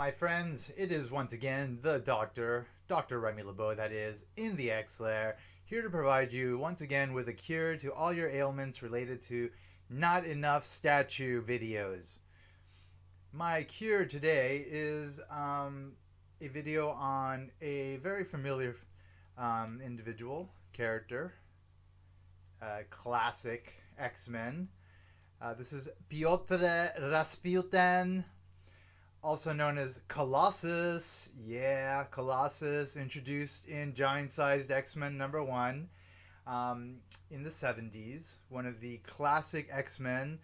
My friends, it is once again the Doctor, Dr. Remy LeBeau, that is, in the X-Lair, here to provide you once again with a cure to all your ailments related to not enough statue videos. My cure today is a video on a very familiar individual, character, classic X-Men. This is Piotr Rasputin, also known as Colossus. Yeah, Colossus, introduced in Giant Sized X-Men #1 in the 70s. One of the classic X-Men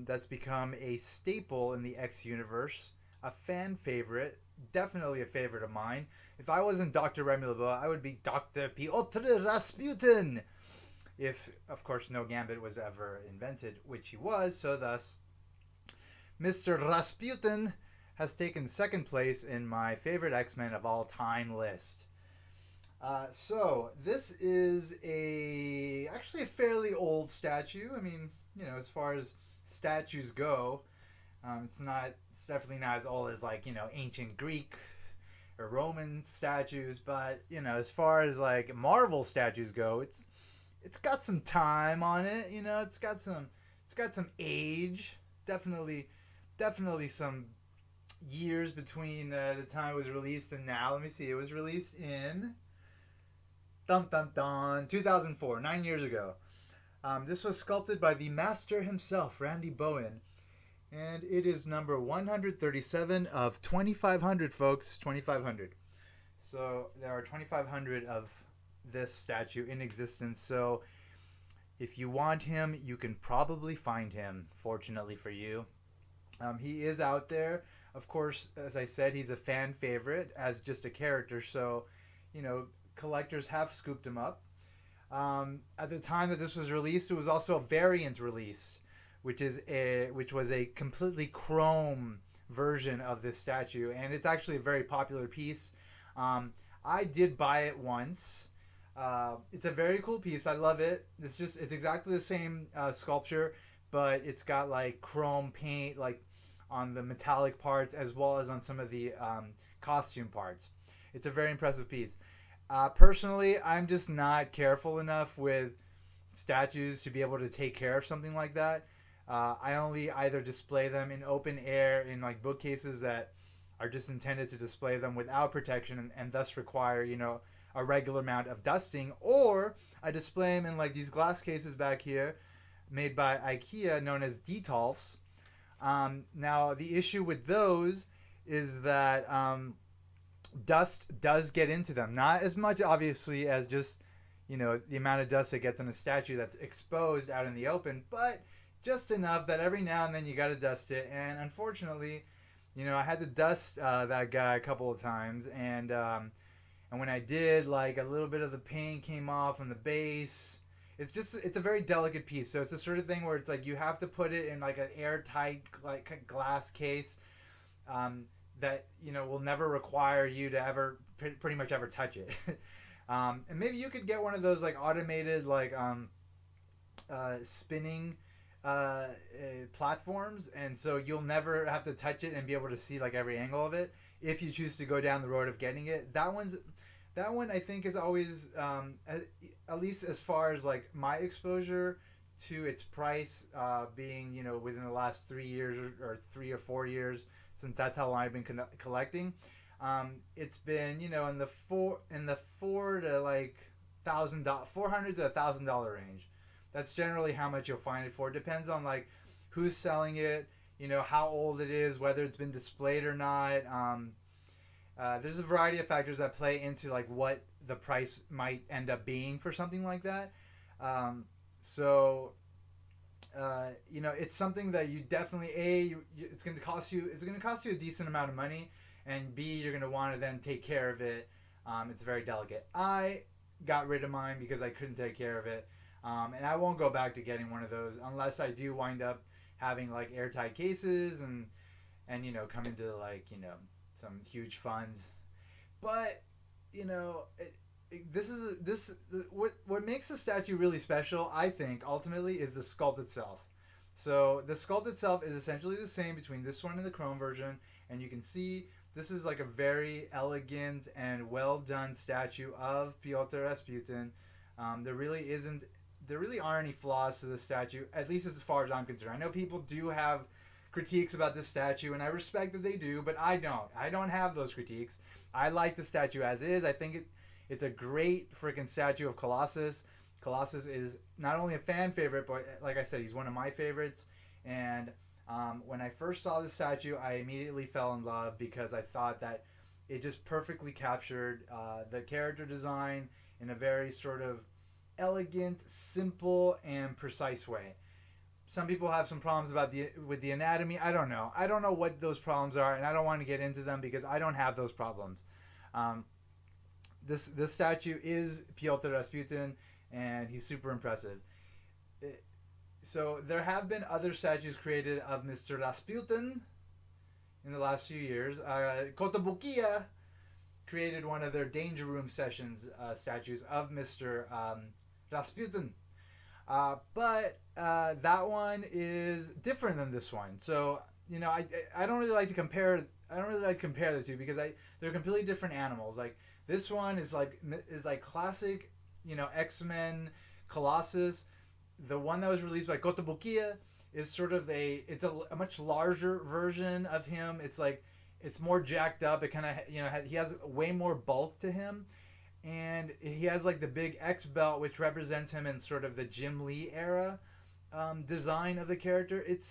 that's become a staple in the X universe. A fan favorite, definitely a favorite of mine. If I wasn't Dr. Remy LeBeau, I would be Dr. Piotr Rasputin. If, of course, no Gambit was ever invented, which he was, so thus Mr. Rasputin has taken second place in my favorite X-Men of all time list. So this is actually a fairly old statue. I mean, as far as statues go, it's definitely not as old as like ancient Greek or Roman statues, but as far as like Marvel statues go, it's got some time on it. It's got some age. Definitely, definitely some years between the time it was released and now. Let me see. It was released in dun dun dun 2004, 9 years ago. This was sculpted by the master himself, Randy Bowen, and it is number 137 of 2,500, folks. 2,500. So there are 2,500 of this statue in existence. So if you want him, you can probably find him. Fortunately for you, he is out there. Of course, as I said, he's a fan favorite as just a character. So, you know, collectors have scooped him up. At the time that this was released, it was also a variant release, which was a completely chrome version of this statue, and it's actually a very popular piece. Um, I did buy it once. It's a very cool piece. I love it. It's exactly the same sculpture, but it's got like chrome paint like on the metallic parts as well as on some of the costume parts. It's a very impressive piece. Personally, I'm just not careful enough with statues to be able to take care of something like that. I only either display them in open air in like bookcases that are just intended to display them without protection and thus require a regular amount of dusting, or I display them in like these glass cases back here made by IKEA known as Detolfs. Now the issue with those is that dust does get into them. Not as much, obviously, as just the amount of dust that gets on a statue that's exposed out in the open, but just enough that every now and then you got to dust it. And unfortunately, I had to dust that guy a couple of times, and when I did, like a little bit of the paint came off on the base. It's a very delicate piece, so it's the sort of thing where it's like you have to put it in like an airtight like glass case um, that will never require you to ever pretty much ever touch it. And maybe you could get one of those like automated like spinning platforms, and so you'll never have to touch it and be able to see like every angle of it if you choose to go down the road of getting it. That one I think is always at least as far as like my exposure to its price being within the last 3 years or 3 or 4 years, since that's how long I've been collecting. It's been in the four to like $400 to $1,000 range. That's generally how much you'll find it for. It depends on like who's selling it, how old it is, whether it's been displayed or not. There's a variety of factors that play into like what the price might end up being for something like that. Um, so it's something that you definitely it's going to cost you a decent amount of money, and B, you're going to want to then take care of it. It's very delicate. I got rid of mine because I couldn't take care of it, and I won't go back to getting one of those unless I do wind up having like airtight cases and come into like some huge funds. But you know, this is this what makes the statue really special. I think ultimately is the sculpt itself. So the sculpt itself is essentially the same between this one and the chrome version, and you can see this is like a very elegant and well done statue of Pyotr Rasputin. There really isn't, there really aren't any flaws to the statue, at least as far as I'm concerned. I know people do have critiques about this statue, and I respect that they do, but I don't. I don't have those critiques. I like the statue as is. I think it's a great freaking statue of Colossus. Colossus is not only a fan favorite, but like I said, he's one of my favorites. And when I first saw the statue, I immediately fell in love because I thought that it just perfectly captured the character design in a very sort of elegant, simple, and precise way. Some people have some problems about the with the anatomy. I don't know. I don't know what those problems are, and I don't want to get into them because I don't have those problems. Um, this statue is Pyotr Rasputin, and he's super impressive. So there have been other statues created of Mr. Rasputin in the last few years. Kotobukiya created one of their Danger Room sessions statues of Mr. Rasputin. But that one is different than this one. So I don't really like to compare. I don't really like to compare the two because they're completely different animals. Like this one is like classic, X-Men Colossus. The one that was released by Kotobukiya is sort of a much larger version of him. It's more jacked up. It kind of he has way more bulk to him, and he has like the big X belt, which represents him in sort of the Jim Lee era design of the character. It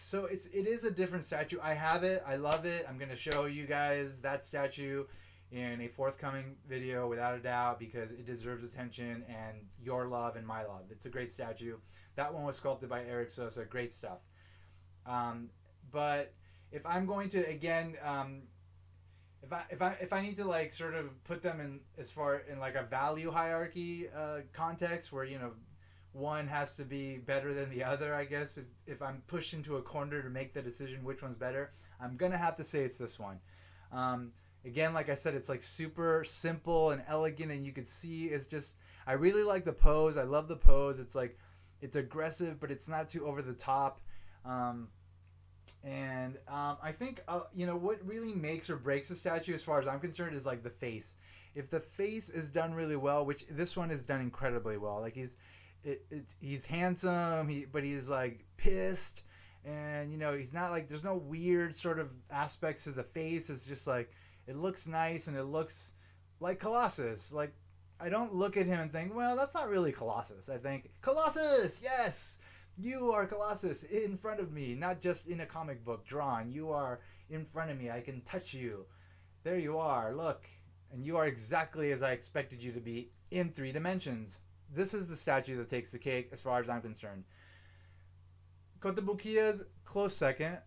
is a different statue. I have it. I love it. I'm gonna show you guys that statue in a forthcoming video without a doubt because it deserves attention and your love and my love. It's a great statue. That one was sculpted by Eric Sosa. Great stuff. But if I'm going to again if I need to like sort of put them in as far in like a value hierarchy context where one has to be better than the other, I guess if I'm pushed into a corner to make the decision which one's better, I'm gonna have to say it's this one. Again, like I said, it's like super simple and elegant, and you could see it's just I really like the pose. I love the pose. It's aggressive, but it's not too over the top. Um, and I think what really makes or breaks a statue, as far as I'm concerned, is like the face. If the face is done really well, which this one is done incredibly well, like he's handsome, but he's like pissed, and he's not like there's no weird sort of aspects to the face. It's just like it looks nice and it looks like Colossus. Like I don't look at him and think, well, that's not really Colossus. I think Colossus, yes, you are Colossus in front of me, not just in a comic book drawn. You are in front of me. I can touch you. There you are. Look. And you are exactly as I expected you to be in 3 dimensions. This is the statue that takes the cake as far as I'm concerned. Kotobukiya's close second.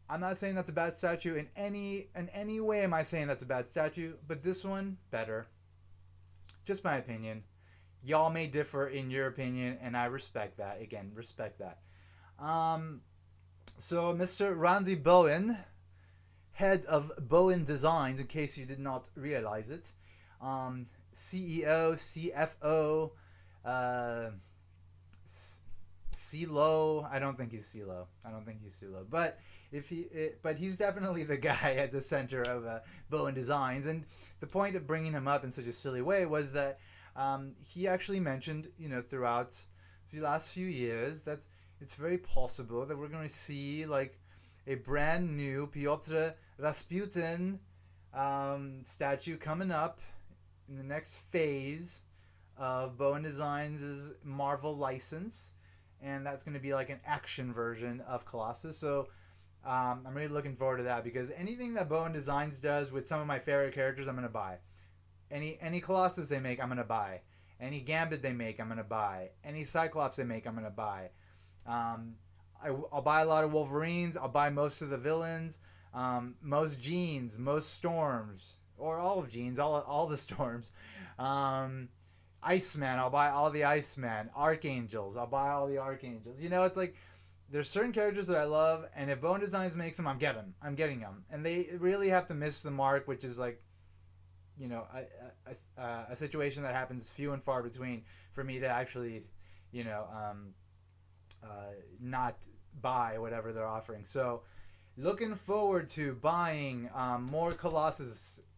I'm not saying that's a bad statue in any way am I saying that's a bad statue, but this one better. Just my opinion. Y'all may differ in your opinion, and I respect that. Again, respect that. Um, so Mr. Randy Bowen, head of Bowen Designs, in case you did not realize it, CEO, CFO, uh, CeeLo. I don't think he's CeeLo. I don't think he's CeeLo. But he's definitely the guy at the center of Bowen Designs. And the point of bringing him up in such a silly way was that he actually mentioned, throughout the last few years that it's very possible that we're going to see like a brand new Pyotr Rasputin statue coming up in the next phase of Bowen Designs' Marvel license, and that's going to be like an action version of Colossus. So I'm really looking forward to that because anything that Bowen Designs does with some of my favorite characters, I'm going to buy. Any Colossus they make, I'm going to buy. Any Gambit they make, I'm going to buy. Any Cyclops they make, I'm going to buy. Um, I'll buy a lot of Wolverines. I'll buy most of the villains. Most Jeans, most Storms, or all of Jeans, all the Storms. Um, Iceman, I'll buy all the Iceman. Archangels, I'll buy all the Archangels. It's like there's certain characters that I love, and if Bone Designs makes them, I'm getting them, and they really have to miss the mark, which is like a situation that happens few and far between for me to actually, you know, not buy whatever they're offering. So looking forward to buying more Colossus.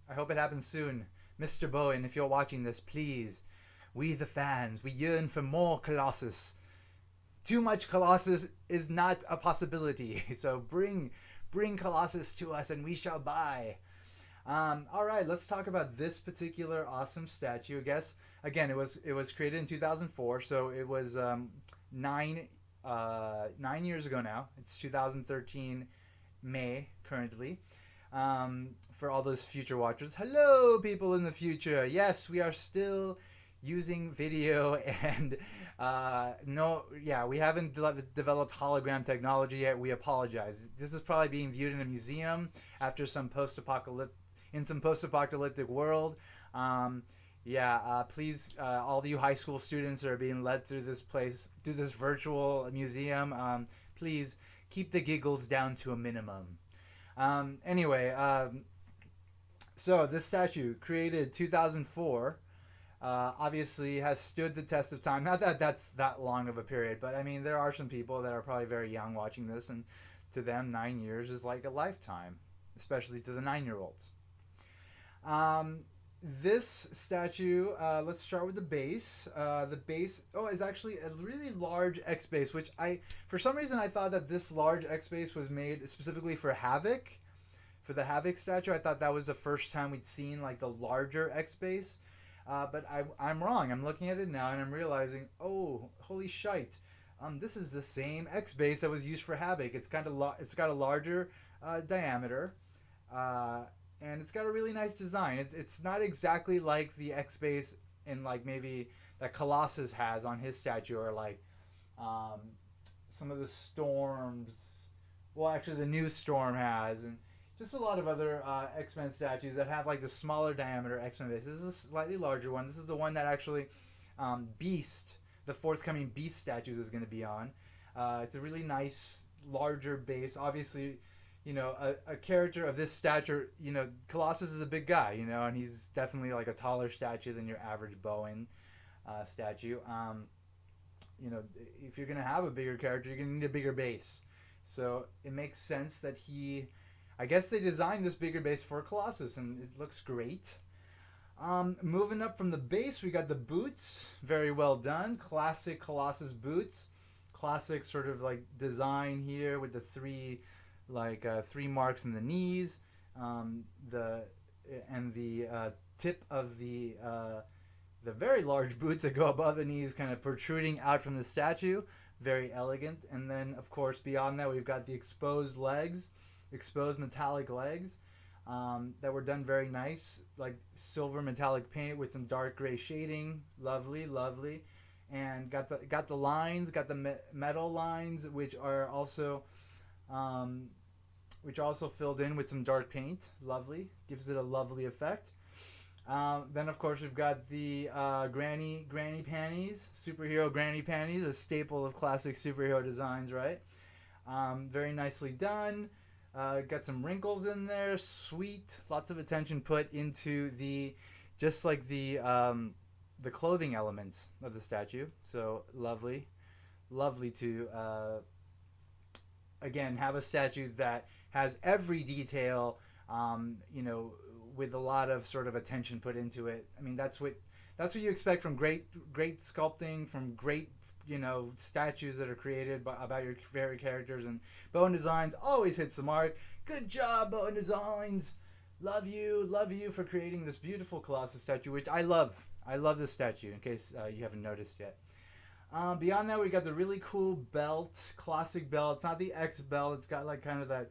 I hope it happens soon. Mr. Bowen, if you're watching this, please. We the fans, we yearn for more Colossus. Too much Colossus is not a possibility. So bring Colossus to us and we shall buy. All right, let's talk about this particular awesome statue. I guess again, it was created in 2004, so it was 9 years ago now. It's 2013 May currently. For all those future watchers, hello, people in the future. Yes, we are still using video and no, yeah, we haven't developed hologram technology yet. We apologize. This is probably being viewed in a museum after some post-apocalyptic world. Um, yeah, please, all of you high school students that are being led through this place, through this virtual museum, please keep the giggles down to a minimum. Anyway, so this statue, created 2004, obviously has stood the test of time. Not that that's that long of a period, but I mean, there are some people that are probably very young watching this, and to them, 9 years is like a lifetime, especially to the 9-year-olds. Um, this statue, let's start with the base. The base, oh, is actually a really large X base, which for some reason, I thought that this large X base was made specifically for Havoc. For the Havoc statue, I thought that was the first time we'd seen like the larger X base. But I'm wrong. I'm looking at it now and I'm realizing, oh, holy shite. This is the same X base that was used for Havoc. It's got a larger diameter. Uh, and it's got a really nice design. It's not exactly like the X base in like maybe that Colossus has on his statue, or like um, some of the storms. Well, actually, the new storm has, and just a lot of other X-Men statues that have like the smaller diameter X-Men base. This is a slightly larger one. This is the one that actually Beast, the forthcoming Beast statues, is going to be on. It's a really nice, larger base. Obviously, a character of this stature, Colossus is a big guy, and he's definitely like a taller statue than your average Bowen statue. If you're going to have a bigger character, you're going to need a bigger base. So it makes sense that I guess they designed this bigger base for Colossus, and it looks great. Moving up from the base, we got the boots. Very well done. Classic Colossus boots. Classic sort of like design here with the three marks in the knees. The and the tip of the very large boots that go above the knees kind of protruding out from the statue. Very elegant. And then, of course, beyond that, we've got the exposed legs, exposed metallic legs that were done very nice, like silver metallic paint with some dark gray shading. Lovely, lovely. And got the lines, got the metal lines, um, which also filled in with some dark paint. Lovely, gives it a lovely effect. Then of course we've got the granny panties, superhero granny panties, a staple of classic superhero designs, right? Very nicely done. Got some wrinkles in there, sweet. Lots of attention put into just like the clothing elements of the statue. So lovely, lovely to again have a statue that has every detail. With a lot of sort of attention put into it. I mean, that's what you expect from great sculpting, from great statues that are created about your favorite characters. And Bowen Designs always hits the mark. Good job, Bowen Designs. Love you for creating this beautiful Colossus statue, which I love. I love this statue. In case you haven't noticed yet. Beyond that, we got the really cool belt, classic belt. It's not the X belt. It's got like kind of that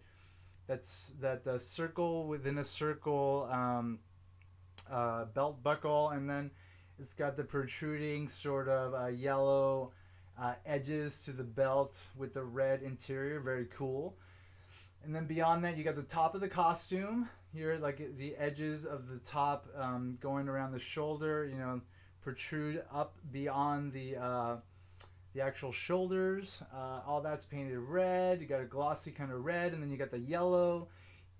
circle within a circle belt buckle, and then it's got the protruding sort of yellow edges to the belt with the red interior. Very cool. And then beyond that, you got the top of the costume here, like the edges of the top going around the shoulder, protrude up beyond the actual shoulders. All that's painted red. You got a glossy kind of red, and then you got the yellow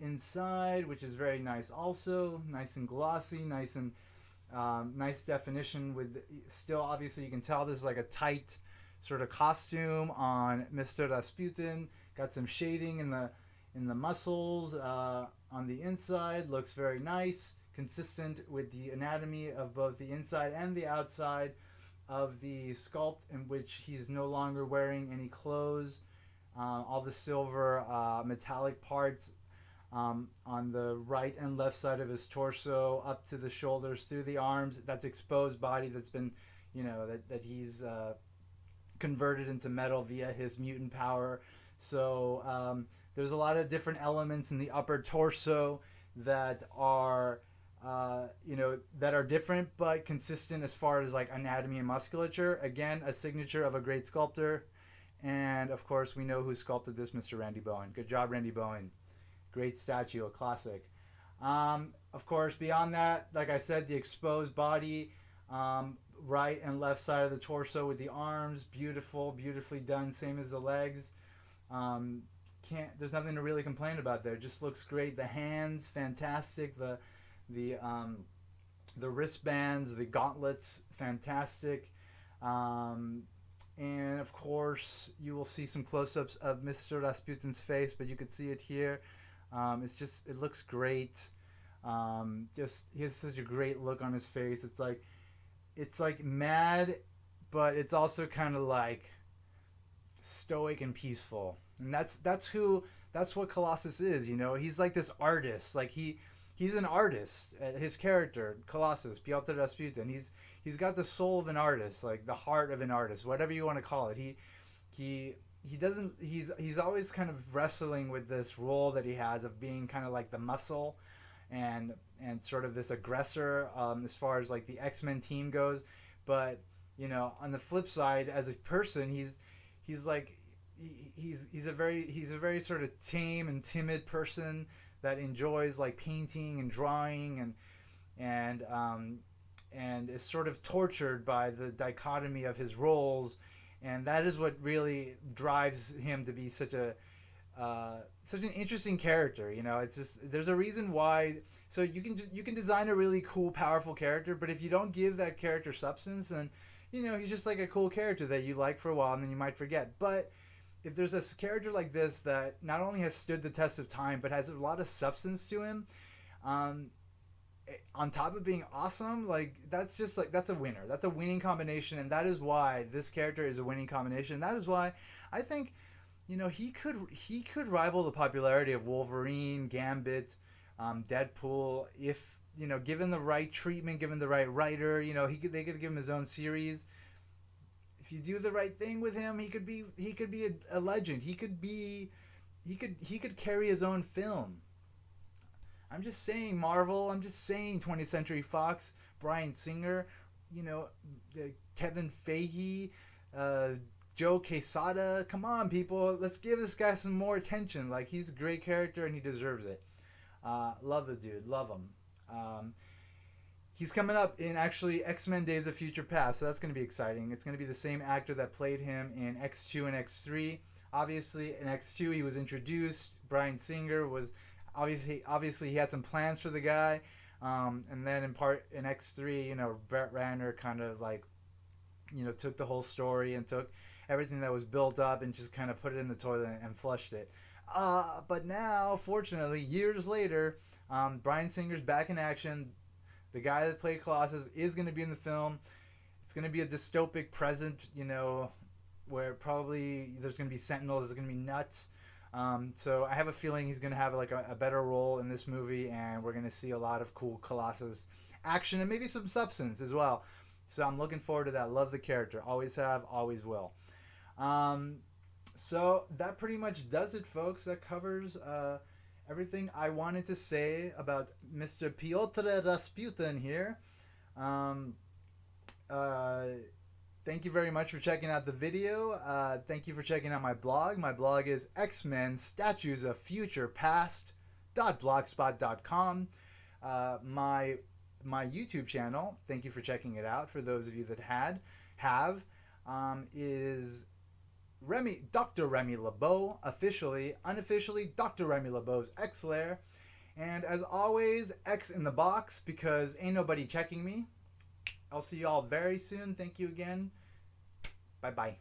inside, which is very nice also. Nice and glossy, nice and nice definition with still obviously you can tell this is like a tight sort of costume on Mr. Rasputin. Got some shading in the muscles on the inside. Looks very nice, consistent with the anatomy of both the inside and the outside of the sculpt, in which he's no longer wearing any clothes. All the silver metallic parts on the right and left side of his torso, up to the shoulders, through the arms. That's exposed body that's been, that he's converted into metal via his mutant power. So there's a lot of different elements in the upper torso that are that are different but consistent as far as like anatomy and musculature. Again, a signature of a great sculptor. And of course, we know who sculpted this, Mr. Randy Bowen. Good job, Randy Bowen. Great statue, a classic. Of course, beyond that, like I said, the exposed body, right and left side of the torso with the arms, beautiful, beautifully done. Same as the legs. There's nothing to really complain about there. Just looks great. The hands, fantastic. The wristbands, the gauntlets, fantastic. And of course, you will see some close-ups of Mr. Rasputin's face, but you could see it here. It looks great. He has such a great look on his face. It's like mad, but it's also kind of like stoic and peaceful. And that's what Colossus is. He's like this artist. Like he's an artist. His character, Colossus, Piotr Rasputin. He's got the soul of an artist, like the heart of an artist, whatever you want to call it. He's always kind of wrestling with this role that he has of being kind of like the muscle and sort of this aggressor as far as like the X-Men team goes. But on the flip side, as a person, he's a very sort of tame and timid person that enjoys like painting and drawing and is sort of tortured by the dichotomy of his roles, and that is what really drives him to be such an interesting character. It's just there's a reason why. So you can design a really cool, powerful character, but if you don't give that character substance, then he's just like a cool character that you like for a while and then you might forget. But if there's a character like this that not only has stood the test of time but has a lot of substance to him, on top of being awesome, like that's a winner. That's a winning combination, and that is why this character is a winning combination. And that is why I think he could rival the popularity of Wolverine, Gambit, Deadpool if given the right treatment, given the right writer. They could give him his own series. If you do the right thing with him, he could be a legend. He could carry his own film. I'm just saying, Marvel. I'm just saying, 20th Century Fox, Bryan Singer, Kevin Feige, Joe Quesada. Come on, people. Let's give this guy some more attention. Like, he's a great character and he deserves it. Love the dude. Love him. He's coming up in actually X-Men Days of Future Past, so that's going to be exciting. It's going to be the same actor that played him in X2 and X3. Obviously, in X2 he was introduced. Bryan Singer was obviously he had some plans for the guy, and then in X3, Brett Ratner kind of like took the whole story and took everything that was built up and just kind of put it in the toilet and flushed it. But now, fortunately, years later, Bryan Singer's back in action. The guy that played Colossus is going to be in the film. It's going to be a dystopic present, where probably there's going to be Sentinels, there's going to be nuts. So I have a feeling he's going to have like a better role in this movie, and we're going to see a lot of cool Colossus action and maybe some substance as well. So I'm looking forward to that. Love the character. Always have, always will. So that pretty much does it, folks. That covers everything I wanted to say about Mr. Piotr Rasputin here. Thank you very much for checking out the video. Thank you for checking out my blog. My blog is X-Men Statues of Future Past.blogspot.com. My YouTube channel, thank you for checking it out, for those of you that is Dr. Remy LeBeau, unofficially Dr. Remy LeBeau's X-Lair. And as always, X in the box, because ain't nobody checking me. I'll see you all very soon. Thank you again. Bye-bye.